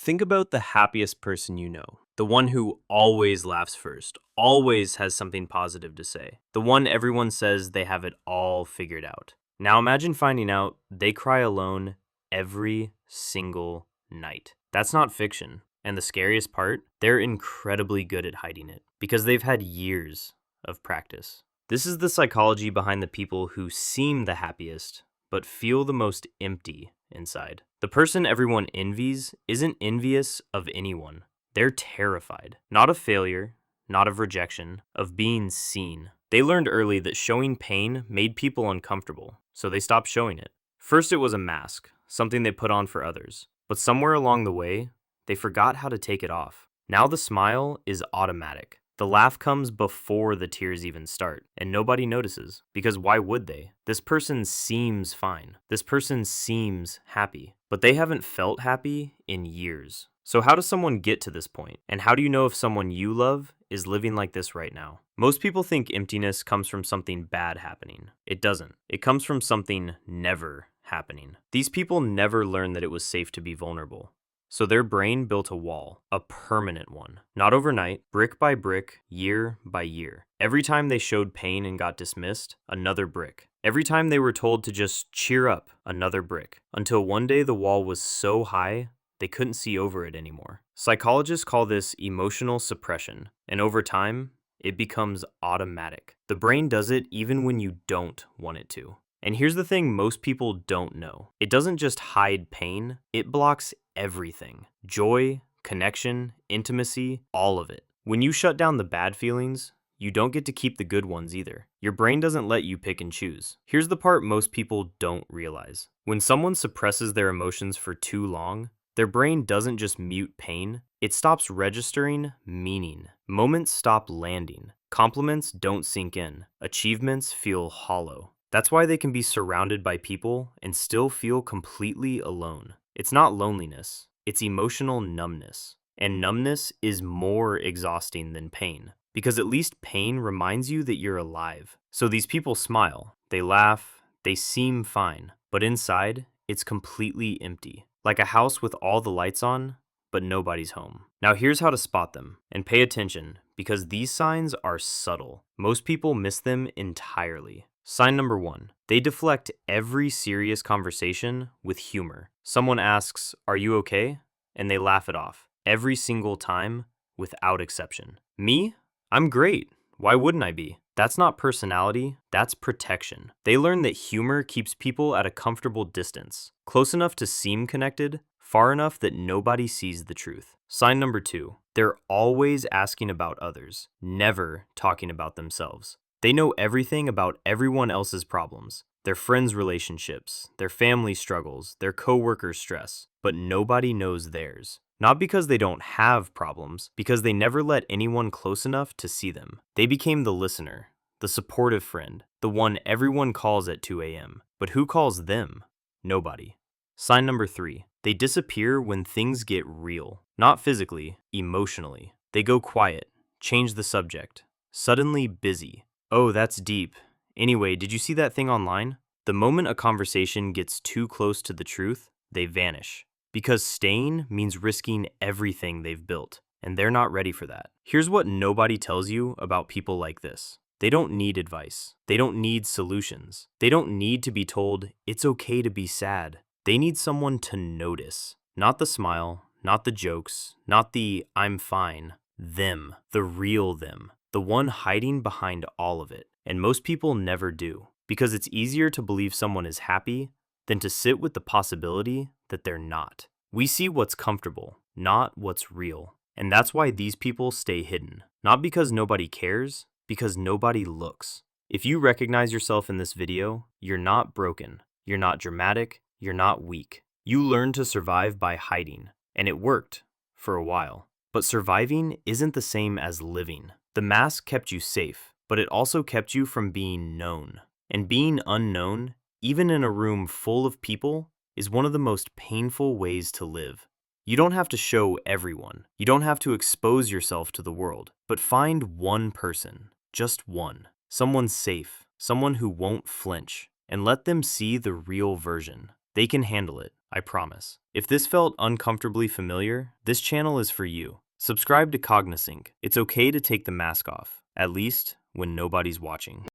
Think about the happiest person you know. The one who always laughs first, always has something positive to say. The one everyone says they have it all figured out. Now imagine finding out they cry alone every single night. That's not fiction. And the scariest part, they're incredibly good at hiding it because they've had years of practice. This is the psychology behind the people who seem the happiest, but feel the most empty inside. The person everyone envies isn't envious of anyone. They're terrified, not of failure, not of rejection, of being seen. They learned early that showing pain made people uncomfortable, so they stopped showing it. First, it was a mask, something they put on for others. But somewhere along the way, they forgot how to take it off. Now the smile is automatic. The laugh comes before the tears even start, and nobody notices, because why would they? This person seems fine. This person seems happy, but they haven't felt happy in years. So how does someone get to this point? And how do you know if someone you love is living like this right now? Most people think emptiness comes from something bad happening. It doesn't. It comes from something never happening. These people never learned that it was safe to be vulnerable. So their brain built a wall, a permanent one. Not overnight, brick by brick, year by year. Every time they showed pain and got dismissed, another brick. Every time they were told to just cheer up, another brick. Until one day the wall was so high, they couldn't see over it anymore. Psychologists call this emotional suppression, and over time, it becomes automatic. The brain does it even when you don't want it to. And here's the thing most people don't know. It doesn't just hide pain, it blocks everything. Joy, connection, intimacy, all of it. When you shut down the bad feelings, you don't get to keep the good ones either. Your brain doesn't let you pick and choose. Here's the part most people don't realize. When someone suppresses their emotions for too long, their brain doesn't just mute pain, it stops registering meaning. Moments stop landing. Compliments don't sink in. Achievements feel hollow. That's why they can be surrounded by people and still feel completely alone. It's not loneliness, it's emotional numbness. And numbness is more exhausting than pain, because at least pain reminds you that you're alive. So these people smile, they laugh, they seem fine, but inside, it's completely empty. Like a house with all the lights on, but nobody's home. Now here's how to spot them, and pay attention, because these signs are subtle. Most people miss them entirely. Sign number 1. They deflect every serious conversation with humor. Someone asks, "Are you okay?" And they laugh it off. Every single time, without exception. Me? I'm great. Why wouldn't I be? That's not personality, that's protection. They learn that humor keeps people at a comfortable distance, close enough to seem connected, far enough that nobody sees the truth. Sign number 2. They're always asking about others, never talking about themselves. They know everything about everyone else's problems, their friends' relationships, their family struggles, their coworkers' stress, but nobody knows theirs. Not because they don't have problems, because they never let anyone close enough to see them. They became the listener, the supportive friend, the one everyone calls at 2 a.m. But who calls them? Nobody. Sign number 3. They disappear when things get real. Not physically, emotionally. They go quiet, change the subject, suddenly busy. Oh, that's deep. Anyway, did you see that thing online? The moment a conversation gets too close to the truth, they vanish. Because staying means risking everything they've built, and they're not ready for that. Here's what nobody tells you about people like this. They don't need advice. They don't need solutions. They don't need to be told, it's okay to be sad. They need someone to notice. Not the smile, not the jokes, not the I'm fine. Them, the real them. The one hiding behind all of it. And most people never do, because it's easier to believe someone is happy than to sit with the possibility that they're not. We see what's comfortable, not what's real. And that's why these people stay hidden. Not because nobody cares, because nobody looks. If you recognize yourself in this video, you're not broken. You're not dramatic. You're not weak. You learned to survive by hiding, and it worked for a while. But surviving isn't the same as living. The mask kept you safe, but it also kept you from being known. And being unknown, even in a room full of people, is one of the most painful ways to live. You don't have to show everyone. You don't have to expose yourself to the world. But find one person, just one. Someone safe, someone who won't flinch, and let them see the real version. They can handle it. I promise. If this felt uncomfortably familiar, this channel is for you. Subscribe to Cognizing. It's okay to take the mask off, at least when nobody's watching.